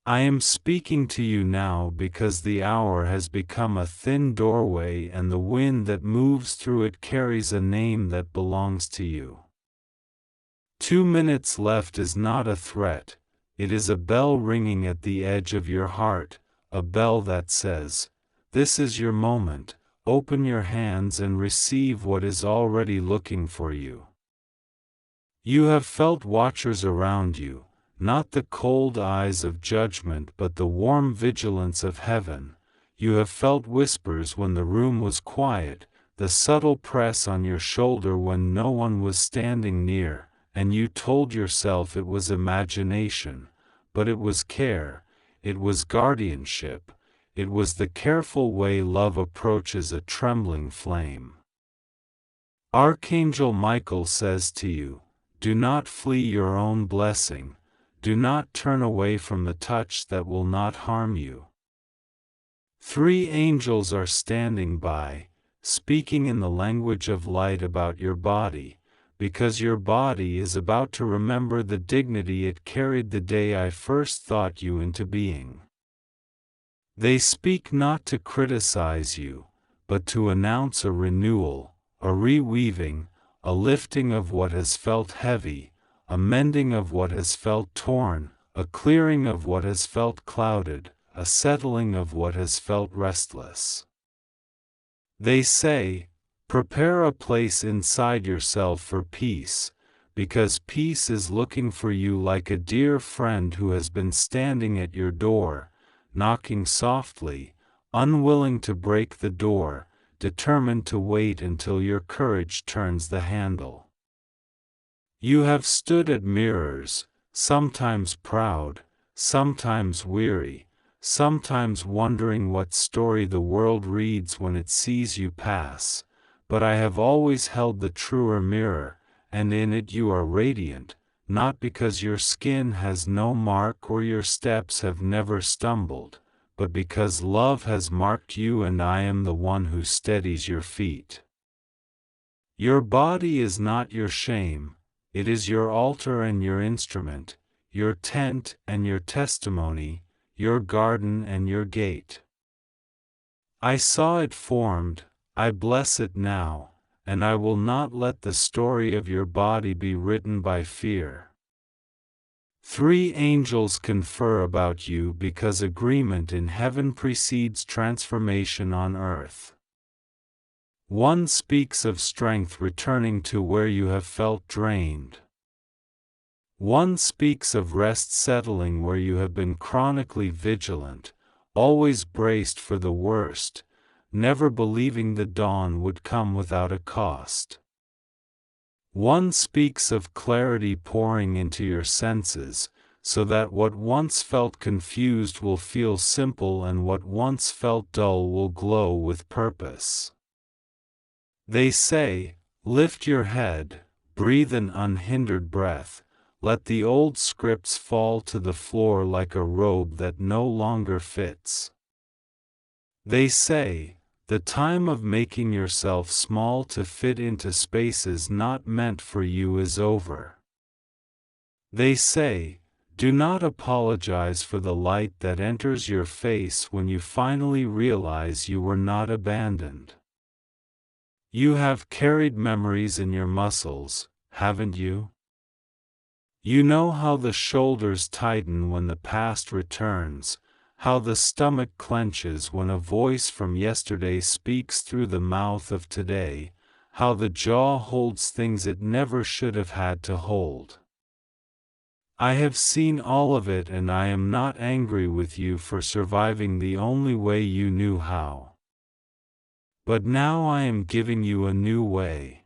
I am speaking to you now because the hour has become a thin doorway and the wind that moves through it carries a name that belongs to you. 2 minutes left is not a threat, it is a bell ringing at the edge of your heart, a bell that says, "This is your moment, open your hands and receive what is already looking for you." You have felt watchers around you, not the cold eyes of judgment but the warm vigilance of heaven. You have felt whispers when the room was quiet, the subtle press on your shoulder when no one was standing near, and you told yourself it was imagination, but it was care, it was guardianship, it was the careful way love approaches a trembling flame. Archangel Michael says to you, do not flee your own blessing, do not turn away from the touch that will not harm you. 3 angels are standing by, speaking in the language of light about your body, because your body is about to remember the dignity it carried the day I first thought you into being. They speak not to criticize you, but to announce a renewal, a reweaving, a lifting of what has felt heavy, a mending of what has felt torn, a clearing of what has felt clouded, a settling of what has felt restless. They say, prepare a place inside yourself for peace, because peace is looking for you like a dear friend who has been standing at your door, knocking softly, unwilling to break the door, determined to wait until your courage turns the handle. You have stood at mirrors, sometimes proud, sometimes weary, sometimes wondering what story the world reads when it sees you pass, but I have always held the truer mirror, and in it you are radiant, not because your skin has no mark or your steps have never stumbled, but because love has marked you and I am the one who steadies your feet. Your body is not your shame, it is your altar and your instrument, your tent and your testimony, your garden and your gate. I saw it formed, I bless it now, and I will not let the story of your body be written by fear. 3 angels confer about you because agreement in heaven precedes transformation on earth. 1 speaks of strength returning to where you have felt drained. 1 speaks of rest settling where you have been chronically vigilant, always braced for the worst, never believing the dawn would come without a cost. 1 speaks of clarity pouring into your senses, so that what once felt confused will feel simple and what once felt dull will glow with purpose. They say, lift your head, breathe an unhindered breath, let the old scripts fall to the floor like a robe that no longer fits. They say, the time of making yourself small to fit into spaces not meant for you is over. They say, do not apologize for the light that enters your face when you finally realize you were not abandoned. You have carried memories in your muscles, haven't you? You know how the shoulders tighten when the past returns, how the stomach clenches when a voice from yesterday speaks through the mouth of today, how the jaw holds things it never should have had to hold. I have seen all of it and I am not angry with you for surviving the only way you knew how. But now I am giving you a new way.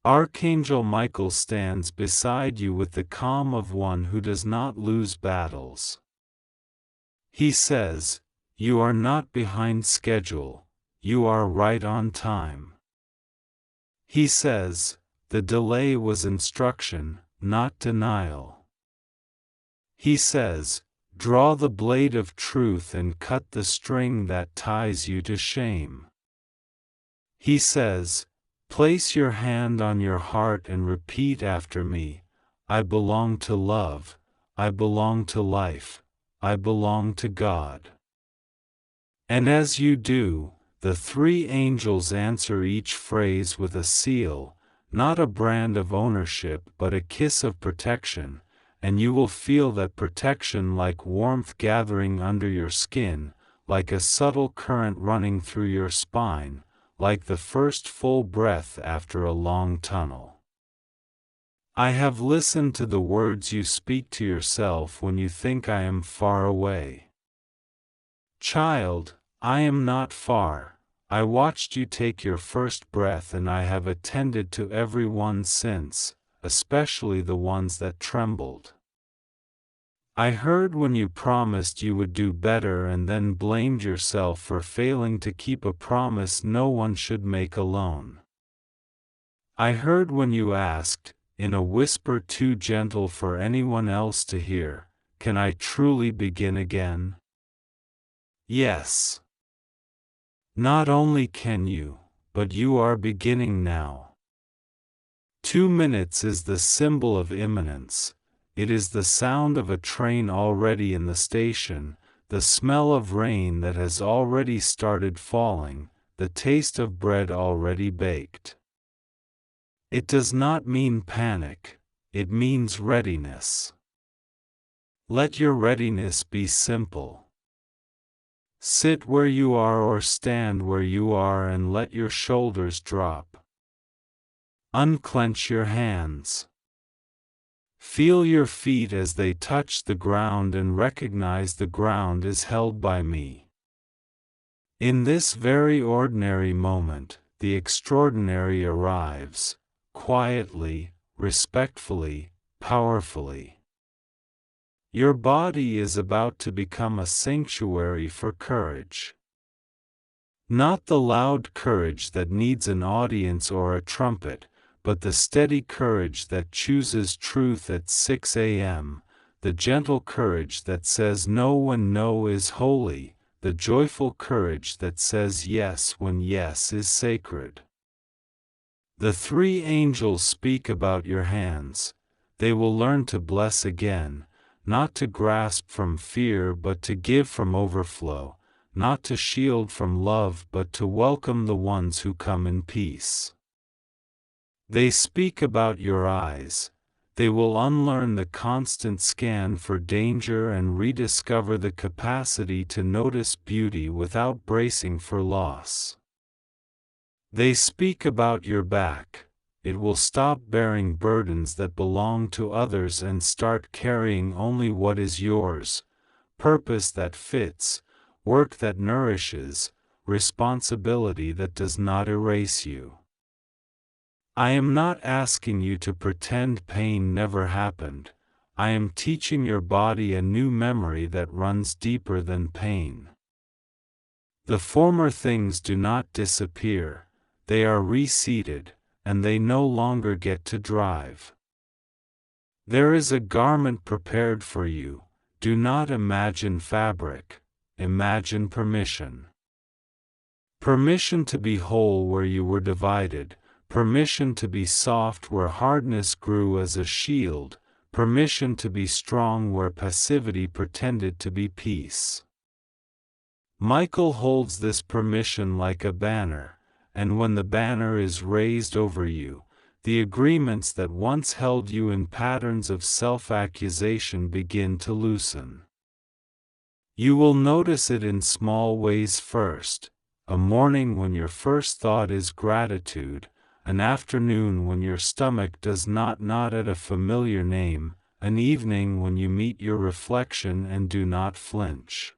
Archangel Michael stands beside you with the calm of one who does not lose battles. He says, you are not behind schedule, you are right on time. He says, the delay was instruction, not denial. He says, draw the blade of truth and cut the string that ties you to shame. He says, place your hand on your heart and repeat after me, I belong to love, I belong to life, I belong to God. And as you do, the three angels answer each phrase with a seal, not a brand of ownership but a kiss of protection, and you will feel that protection like warmth gathering under your skin, like a subtle current running through your spine, like the first full breath after a long tunnel. I have listened to the words you speak to yourself when you think I am far away. Child, I am not far. I watched you take your first breath and I have attended to every one since, especially the ones that trembled. I heard when you promised you would do better and then blamed yourself for failing to keep a promise no one should make alone. I heard when you asked, in a whisper too gentle for anyone else to hear, "Can I truly begin again?" Yes. Not only can you, but you are beginning now. 2 minutes is the symbol of imminence. It is the sound of a train already in the station, the smell of rain that has already started falling, the taste of bread already baked. It does not mean panic, it means readiness. Let your readiness be simple. Sit where you are or stand where you are and let your shoulders drop. Unclench your hands. Feel your feet as they touch the ground and recognize the ground is held by me. In this very ordinary moment, the extraordinary arrives, quietly, respectfully, powerfully. Your body is about to become a sanctuary for courage. Not the loud courage that needs an audience or a trumpet, but the steady courage that chooses truth at 6 a.m., the gentle courage that says no when no is holy, the joyful courage that says yes when yes is sacred. The three angels speak about your hands. They will learn to bless again, not to grasp from fear but to give from overflow, not to shield from love but to welcome the ones who come in peace. They speak about your eyes. They will unlearn the constant scan for danger and rediscover the capacity to notice beauty without bracing for loss. They speak about your back. It will stop bearing burdens that belong to others and start carrying only what is yours, purpose that fits, work that nourishes, responsibility that does not erase you. I am not asking you to pretend pain never happened. I am teaching your body a new memory that runs deeper than pain. The former things do not disappear, they are reseated, and they no longer get to drive. There is a garment prepared for you. Do not imagine fabric, imagine permission. Permission to be whole where you were divided, permission to be soft where hardness grew as a shield, permission to be strong where passivity pretended to be peace. Michael holds this permission like a banner, and when the banner is raised over you, the agreements that once held you in patterns of self-accusation begin to loosen. You will notice it in small ways first, a morning when your first thought is gratitude, an afternoon when your stomach does not nod at a familiar name, an evening when you meet your reflection and do not flinch.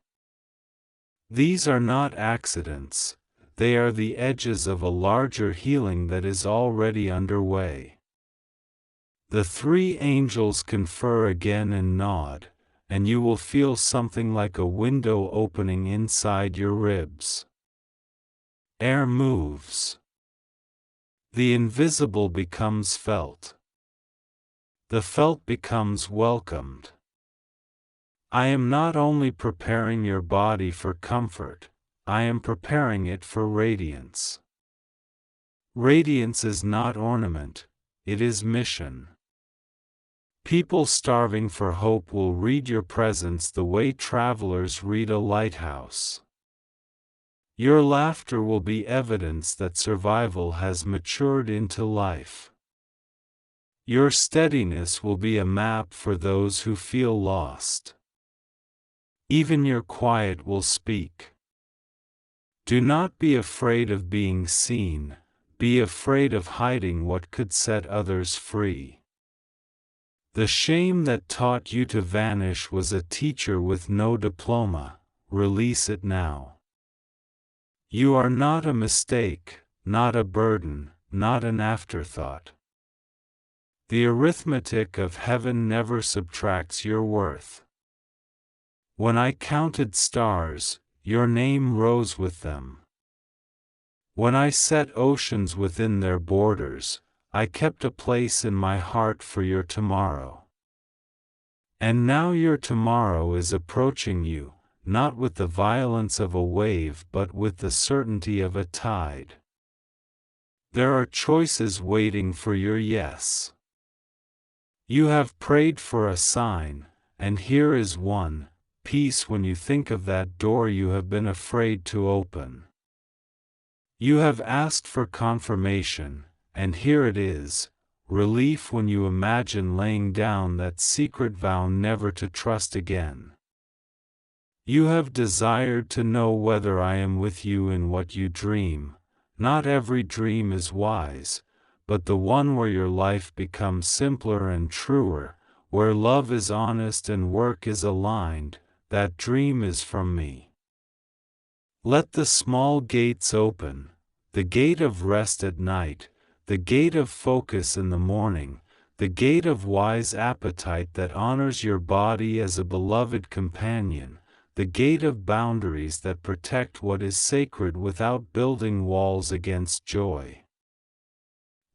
These are not accidents, they are the edges of a larger healing that is already underway. The three angels confer again and nod, and you will feel something like a window opening inside your ribs. Air moves. The invisible becomes felt. The felt becomes welcomed. I am not only preparing your body for comfort, I am preparing it for radiance. Radiance is not ornament, it is mission. People starving for hope will read your presence the way travelers read a lighthouse. Your laughter will be evidence that survival has matured into life. Your steadiness will be a map for those who feel lost. Even your quiet will speak. Do not be afraid of being seen, be afraid of hiding what could set others free. The shame that taught you to vanish was a teacher with no diploma. Release it now. You are not a mistake, not a burden, not an afterthought. The arithmetic of heaven never subtracts your worth. When I counted stars, your name rose with them. When I set oceans within their borders, I kept a place in my heart for your tomorrow. And now your tomorrow is approaching you, not with the violence of a wave but with the certainty of a tide. There are choices waiting for your yes. You have prayed for a sign, and here is one: peace when you think of that door you have been afraid to open. You have asked for confirmation, and here it is: relief when you imagine laying down that secret vow never to trust again. You have desired to know whether I am with you in what you dream. Not every dream is wise, but the one where your life becomes simpler and truer, where love is honest and work is aligned, that dream is from me. Let the small gates open, the gate of rest at night, the gate of focus in the morning, the gate of wise appetite that honors your body as a beloved companion, the gate of boundaries that protect what is sacred without building walls against joy.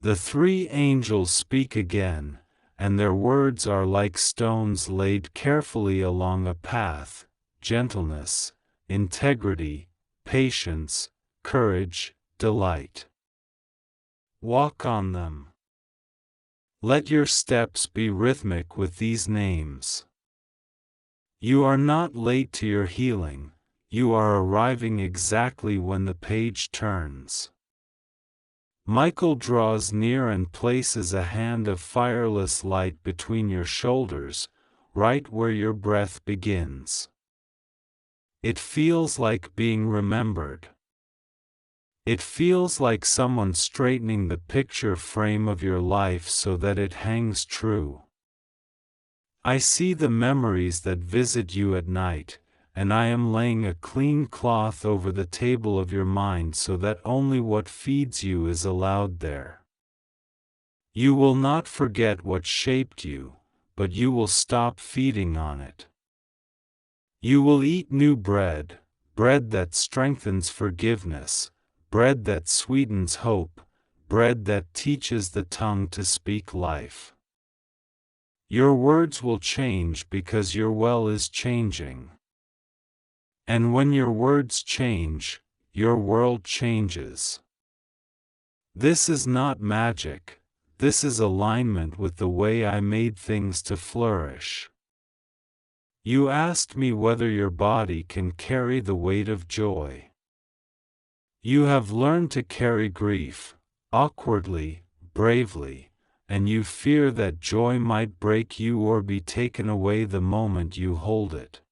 The three angels speak again, and their words are like stones laid carefully along a path: gentleness, integrity, patience, courage, delight. Walk on them. Let your steps be rhythmic with these names. You are not late to your healing, you are arriving exactly when the page turns. Michael draws near and places a hand of fireless light between your shoulders, right where your breath begins. It feels like being remembered. It feels like someone straightening the picture frame of your life so that it hangs true. I see the memories that visit you at night, and I am laying a clean cloth over the table of your mind so that only what feeds you is allowed there. You will not forget what shaped you, but you will stop feeding on it. You will eat new bread, bread that strengthens forgiveness, bread that sweetens hope, bread that teaches the tongue to speak life. Your words will change because your well is changing. And when your words change, your world changes. This is not magic, this is alignment with the way I made things to flourish. You asked me whether your body can carry the weight of joy. You have learned to carry grief, awkwardly, bravely, and you fear that joy might break you or be taken away the moment you hold it.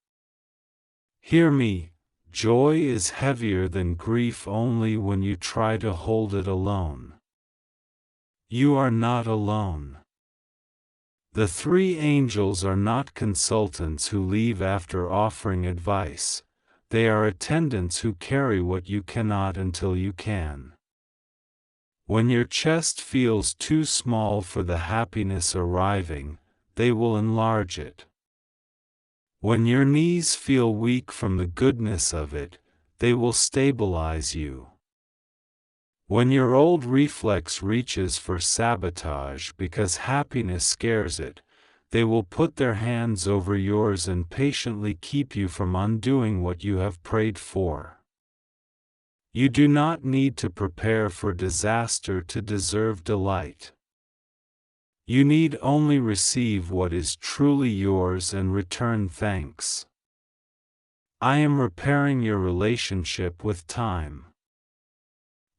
Hear me, joy is heavier than grief only when you try to hold it alone. You are not alone. The three angels are not consultants who leave after offering advice, they are attendants who carry what you cannot until you can. When your chest feels too small for the happiness arriving, they will enlarge it. When your knees feel weak from the goodness of it, they will stabilize you. When your old reflex reaches for sabotage because happiness scares it, they will put their hands over yours and patiently keep you from undoing what you have prayed for. You do not need to prepare for disaster to deserve delight. You need only receive what is truly yours and return thanks. I am repairing your relationship with time.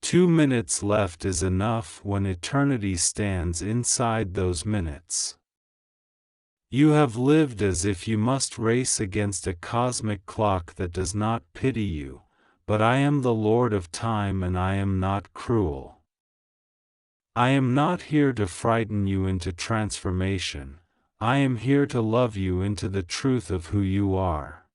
2 minutes left is enough when eternity stands inside those minutes. You have lived as if you must race against a cosmic clock that does not pity you, but I am the Lord of time and I am not cruel. I am not here to frighten you into transformation, I am here to love you into the truth of who you are.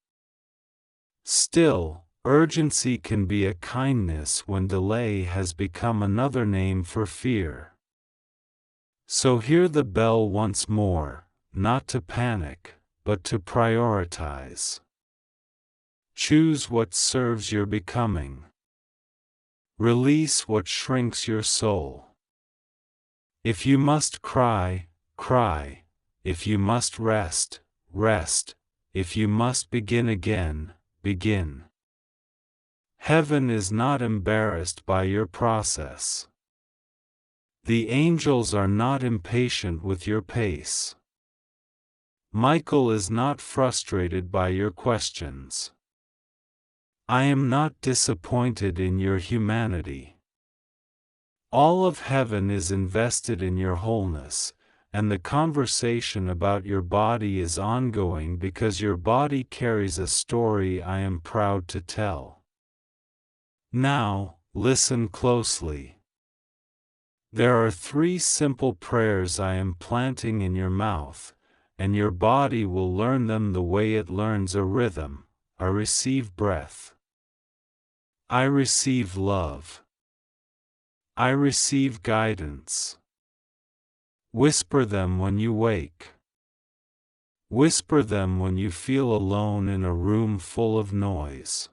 Still, urgency can be a kindness when delay has become another name for fear. So hear the bell once more, not to panic, but to prioritize. Choose what serves your becoming. Release what shrinks your soul. If you must cry, cry. If you must rest, rest. If you must begin again, begin. Heaven is not embarrassed by your process. The angels are not impatient with your pace. Michael is not frustrated by your questions. I am not disappointed in your humanity. All of heaven is invested in your wholeness, and the conversation about your body is ongoing because your body carries a story I am proud to tell. Now, listen closely. There are 3 simple prayers I am planting in your mouth, and your body will learn them the way it learns a rhythm. I receive breath. I receive love. I receive guidance. Whisper them when you wake. Whisper them when you feel alone in a room full of noise.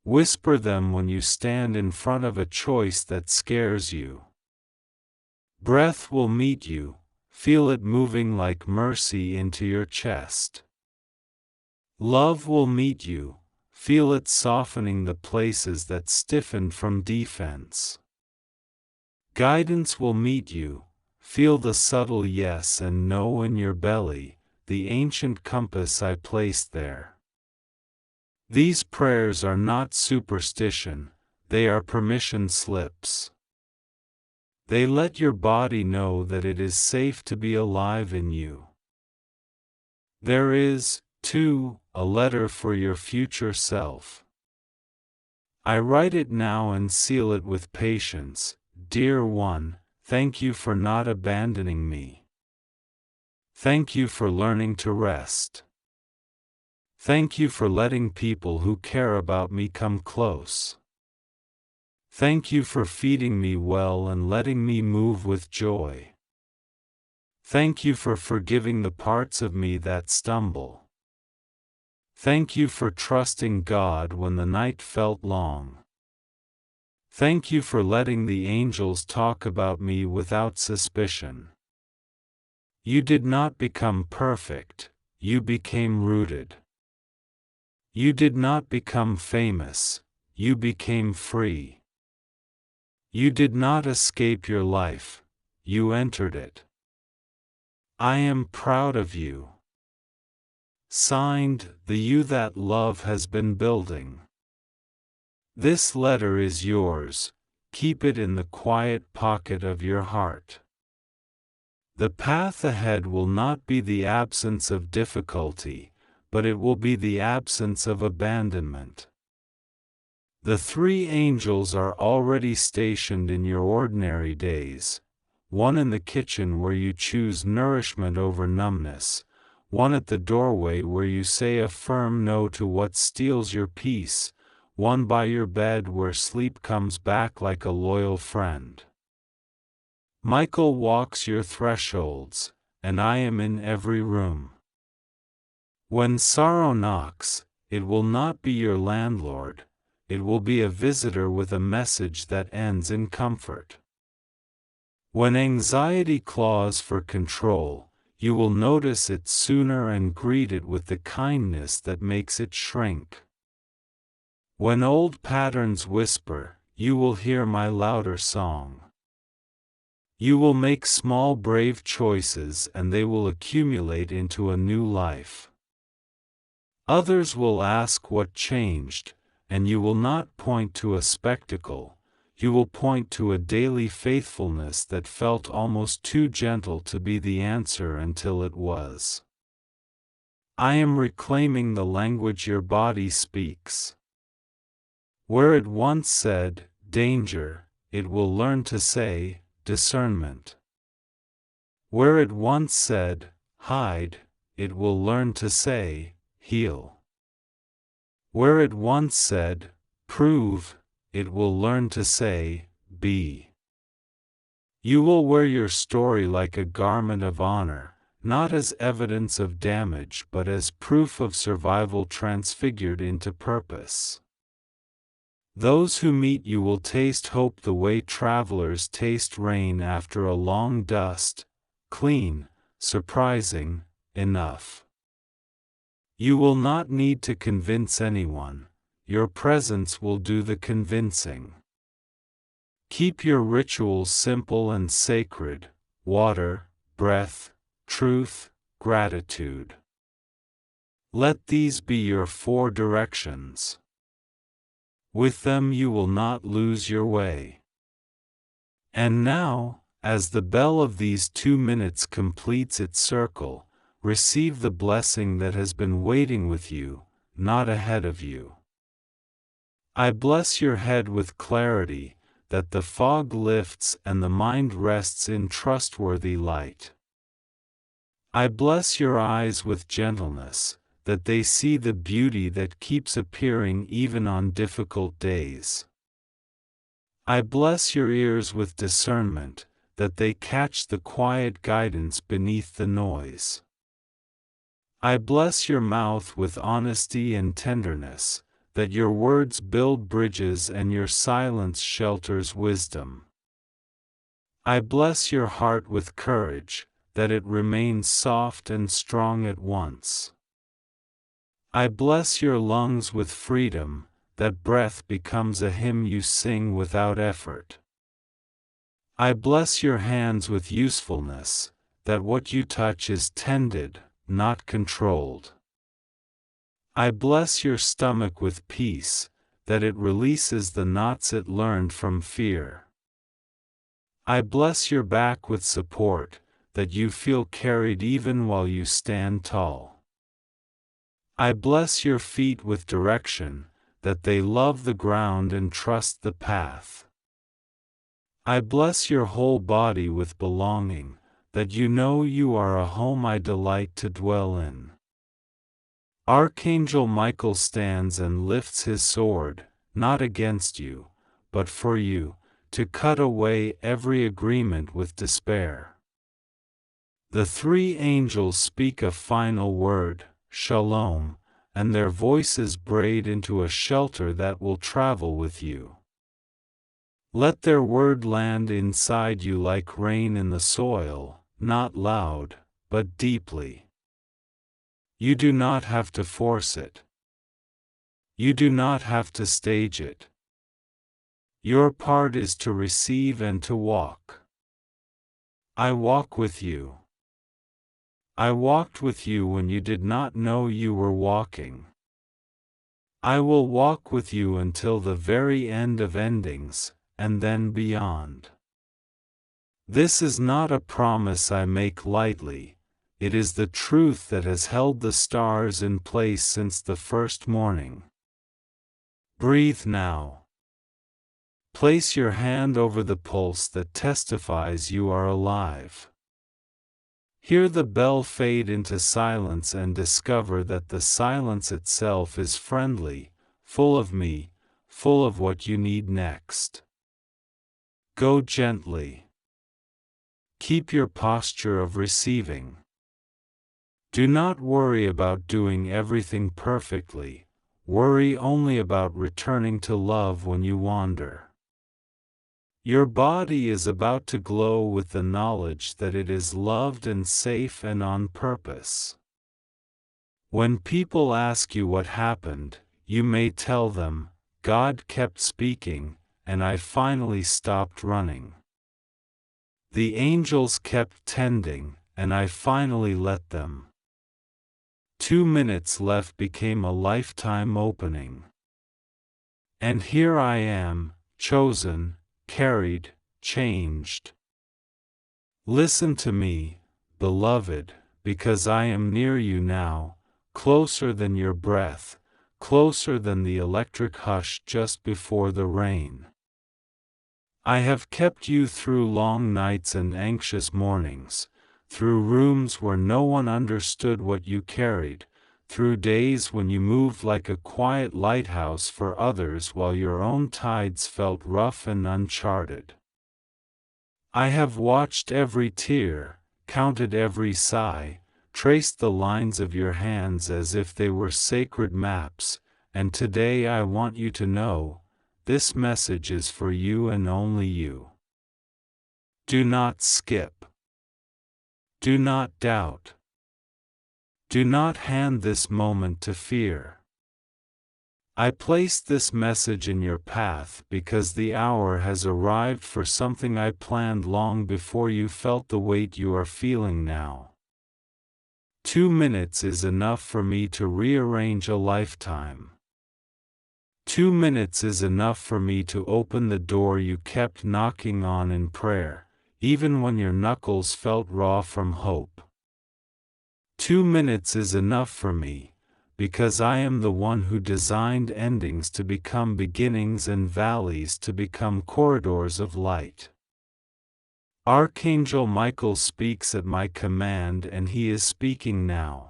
Whisper them when you stand in front of a choice that scares you. Breath will meet you, feel it moving like mercy into your chest. Love will meet you, feel it softening the places that stiffened from defense. Guidance will meet you, feel the subtle yes and no in your belly, the ancient compass I placed there. These prayers are not superstition, they are permission slips. They let your body know that it is safe to be alive in you. There is, too, a letter for your future self. I write it now and seal it with patience. Dear one, thank you for not abandoning me. Thank you for learning to rest. Thank you for letting people who care about me come close. Thank you for feeding me well and letting me move with joy. Thank you for forgiving the parts of me that stumble. Thank you for trusting God when the night felt long. Thank you for letting the angels talk about me without suspicion. You did not become perfect, you became rooted. You did not become famous, you became free. You did not escape your life, you entered it. I am proud of you. Signed, the you that love has been building. This letter is yours, keep it in the quiet pocket of your heart. The path ahead will not be the absence of difficulty, but it will be the absence of abandonment. The 3 angels are already stationed in your ordinary days, one in the kitchen where you choose nourishment over numbness, one at the doorway where you say a firm no to what steals your peace, one by your bed where sleep comes back like a loyal friend. Michael walks your thresholds, and I am in every room. When sorrow knocks, it will not be your landlord, it will be a visitor with a message that ends in comfort. When anxiety claws for control, you will notice it sooner and greet it with the kindness that makes it shrink. When old patterns whisper, you will hear my louder song. You will make small brave choices and they will accumulate into a new life. Others will ask what changed, and you will not point to a spectacle, you will point to a daily faithfulness that felt almost too gentle to be the answer until it was. I am reclaiming the language your body speaks. Where it once said, danger, it will learn to say, discernment. Where it once said, hide, it will learn to say, heal. Where it once said, prove, it will learn to say, be. You will wear your story like a garment of honor, not as evidence of damage but as proof of survival transfigured into purpose. Those who meet you will taste hope the way travelers taste rain after a long dust, clean, surprising, enough. You will not need to convince anyone, your presence will do the convincing. Keep your rituals simple and sacred: water, breath, truth, gratitude. Let these be your 4 directions. With them you will not lose your way. And now, as the bell of these 2 minutes completes its circle, receive the blessing that has been waiting with you, not ahead of you. I bless your head with clarity, that the fog lifts and the mind rests in trustworthy light. I bless your eyes with gentleness, that they see the beauty that keeps appearing even on difficult days. I bless your ears with discernment, that they catch the quiet guidance beneath the noise. I bless your mouth with honesty and tenderness, that your words build bridges and your silence shelters wisdom. I bless your heart with courage, that it remains soft and strong at once. I bless your lungs with freedom, that breath becomes a hymn you sing without effort. I bless your hands with usefulness, that what you touch is tended, not controlled. I bless your stomach with peace, that it releases the knots it learned from fear. I bless your back with support, that you feel carried even while you stand tall. I bless your feet with direction, that they love the ground and trust the path. I bless your whole body with belonging, that you know you are a home I delight to dwell in. Archangel Michael stands and lifts his sword, not against you, but for you, to cut away every agreement with despair. The 3 angels speak a final word, Shalom, and their voices braid into a shelter that will travel with you. Let their word land inside you like rain in the soil, not loud, but deeply. You do not have to force it. You do not have to stage it. Your part is to receive and to walk. I walk with you. I walked with you when you did not know you were walking. I will walk with you until the very end of endings, and then beyond. This is not a promise I make lightly, it is the truth that has held the stars in place since the first morning. Breathe now. Place your hand over the pulse that testifies you are alive. Hear the bell fade into silence and discover that the silence itself is friendly, full of me, full of what you need next. Go gently. Keep your posture of receiving. Do not worry about doing everything perfectly, worry only about returning to love when you wander. Your body is about to glow with the knowledge that it is loved and safe and on purpose. When people ask you what happened, you may tell them, God kept speaking, and I finally stopped running. The angels kept tending, and I finally let them. 2 minutes left became a lifetime opening. And here I am, chosen, carried, changed. Listen to me, beloved, because I am near you now, closer than your breath, closer than the electric hush just before the rain. I have kept you through long nights and anxious mornings, through rooms where no one understood what you carried, through days when you moved like a quiet lighthouse for others while your own tides felt rough and uncharted. I have watched every tear, counted every sigh, traced the lines of your hands as if they were sacred maps, and today I want you to know, this message is for you and only you. Do not skip. Do not doubt. Do not hand this moment to fear. I placed this message in your path because the hour has arrived for something I planned long before you felt the weight you are feeling now. 2 minutes is enough for me to rearrange a lifetime. 2 minutes is enough for me to open the door you kept knocking on in prayer, even when your knuckles felt raw from hope. 2 minutes is enough for me, because I am the one who designed endings to become beginnings and valleys to become corridors of light. Archangel Michael speaks at my command, and he is speaking now.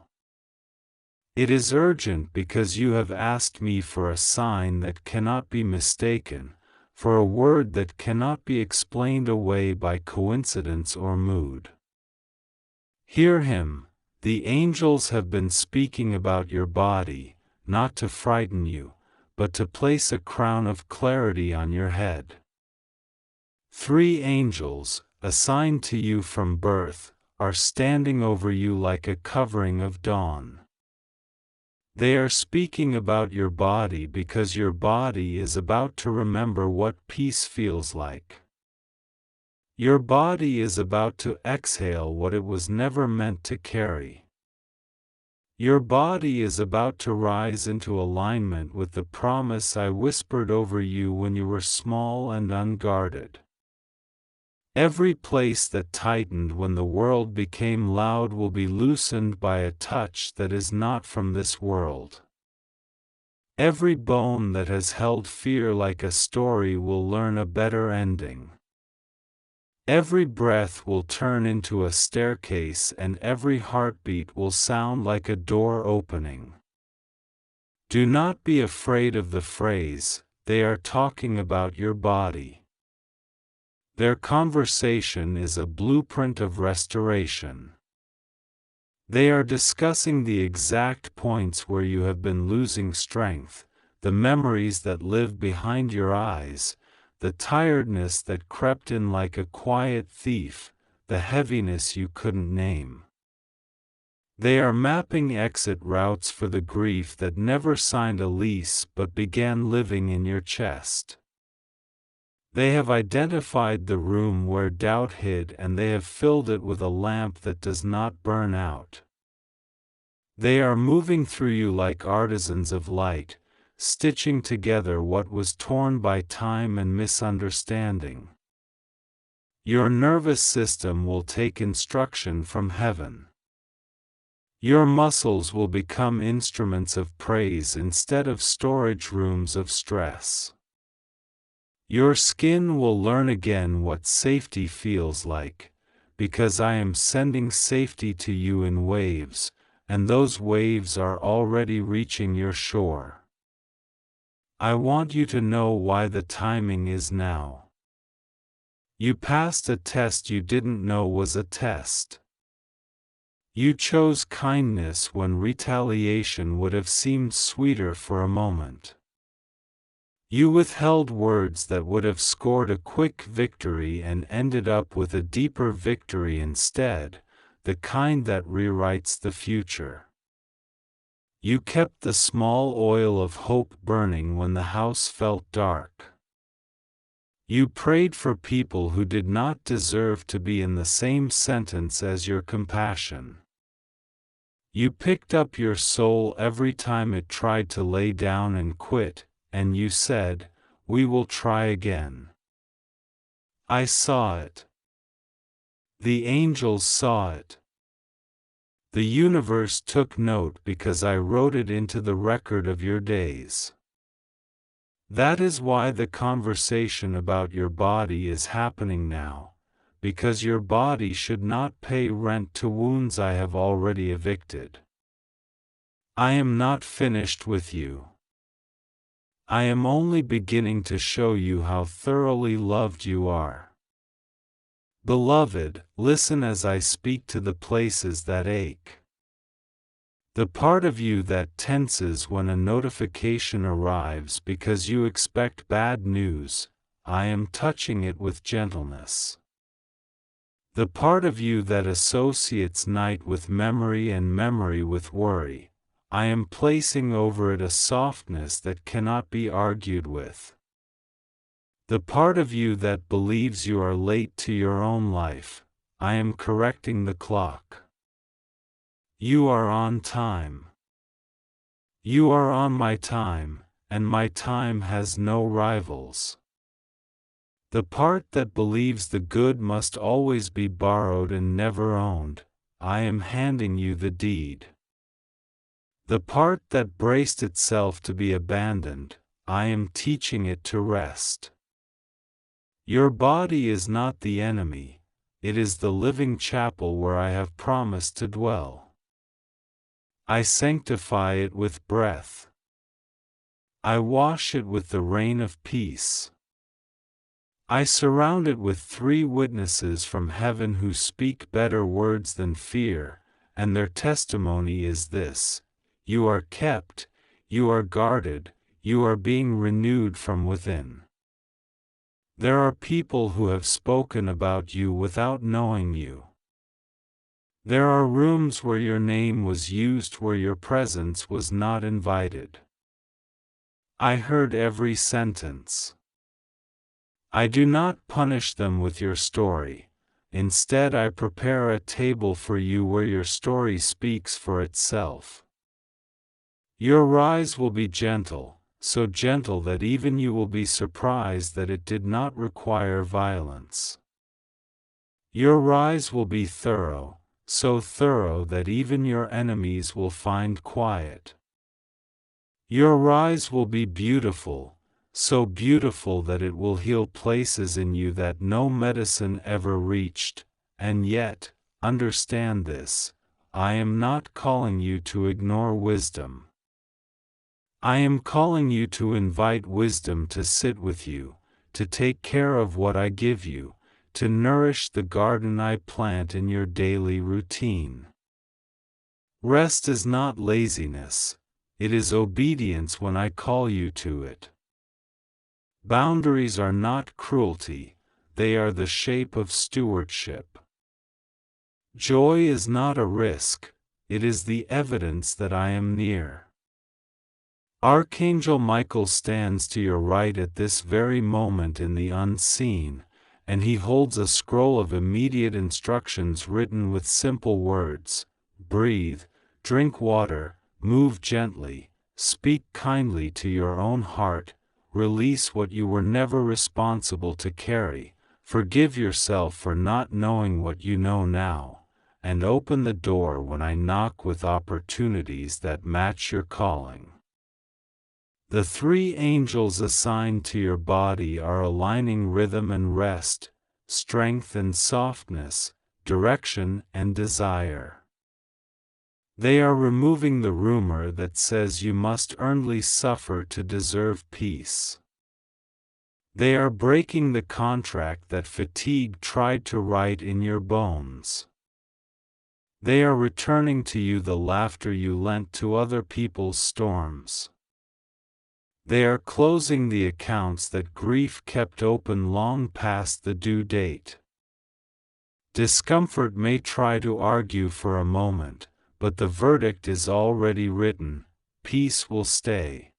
It is urgent because you have asked me for a sign that cannot be mistaken, for a word that cannot be explained away by coincidence or mood. Hear him. The angels have been speaking about your body, not to frighten you, but to place a crown of clarity on your head. 3 angels, assigned to you from birth, are standing over you like a covering of dawn. They are speaking about your body because your body is about to remember what peace feels like. Your body is about to exhale what it was never meant to carry. Your body is about to rise into alignment with the promise I whispered over you when you were small and unguarded. Every place that tightened when the world became loud will be loosened by a touch that is not from this world. Every bone that has held fear like a story will learn a better ending. Every breath will turn into a staircase, and every heartbeat will sound like a door opening. Do not be afraid of the phrase, "They are talking about your body." Their conversation is a blueprint of restoration. They are discussing the exact points where you have been losing strength, the memories that live behind your eyes, the tiredness that crept in like a quiet thief, the heaviness you couldn't name. They are mapping exit routes for the grief that never signed a lease but began living in your chest. They have identified the room where doubt hid, and they have filled it with a lamp that does not burn out. They are moving through you like artisans of light, stitching together what was torn by time and misunderstanding. Your nervous system will take instruction from heaven. Your muscles will become instruments of praise instead of storage rooms of stress. Your skin will learn again what safety feels like, because I am sending safety to you in waves, and those waves are already reaching your shore. I want you to know why the timing is now. You passed a test you didn't know was a test. You chose kindness when retaliation would have seemed sweeter for a moment. You withheld words that would have scored a quick victory and ended up with a deeper victory instead, the kind that rewrites the future. You kept the small oil of hope burning when the house felt dark. You prayed for people who did not deserve to be in the same sentence as your compassion. You picked up your soul every time it tried to lay down and quit, and you said, "We will try again." I saw it. The angels saw it. The universe took note because I wrote it into the record of your days. That is why the conversation about your body is happening now, because your body should not pay rent to wounds I have already evicted. I am not finished with you. I am only beginning to show you how thoroughly loved you are. Beloved, listen as I speak to the places that ache. The part of you that tenses when a notification arrives because you expect bad news, I am touching it with gentleness. The part of you that associates night with memory and memory with worry, I am placing over it a softness that cannot be argued with. The part of you that believes you are late to your own life, I am correcting the clock. You are on time. You are on my time, and my time has no rivals. The part that believes the good must always be borrowed and never owned, I am handing you the deed. The part that braced itself to be abandoned, I am teaching it to rest. Your body is not the enemy, it is the living chapel where I have promised to dwell. I sanctify it with breath. I wash it with the rain of peace. I surround it with 3 witnesses from heaven who speak better words than fear, and their testimony is this: you are kept, you are guarded, you are being renewed from within. There are people who have spoken about you without knowing you. There are rooms where your name was used where your presence was not invited. I heard every sentence. I do not punish them with your story. Instead, I prepare a table for you where your story speaks for itself. Your rise will be gentle, so gentle that even you will be surprised that it did not require violence. Your rise will be thorough, so thorough that even your enemies will find quiet. Your rise will be beautiful, so beautiful that it will heal places in you that no medicine ever reached, and yet, understand this, I am not calling you to ignore wisdom. I am calling you to invite wisdom to sit with you, to take care of what I give you, to nourish the garden I plant in your daily routine. Rest is not laziness, it is obedience when I call you to it. Boundaries are not cruelty, they are the shape of stewardship. Joy is not a risk, it is the evidence that I am near. Archangel Michael stands to your right at this very moment in the unseen, and he holds a scroll of immediate instructions written with simple words: breathe, drink water, move gently, speak kindly to your own heart, release what you were never responsible to carry, forgive yourself for not knowing what you know now, and open the door when I knock with opportunities that match your calling. The 3 angels assigned to your body are aligning rhythm and rest, strength and softness, direction and desire. They are removing the rumor that says you must earnestly suffer to deserve peace. They are breaking the contract that fatigue tried to write in your bones. They are returning to you the laughter you lent to other people's storms. They are closing the accounts that grief kept open long past the due date. Discomfort may try to argue for a moment, but the verdict is already written: peace will stay.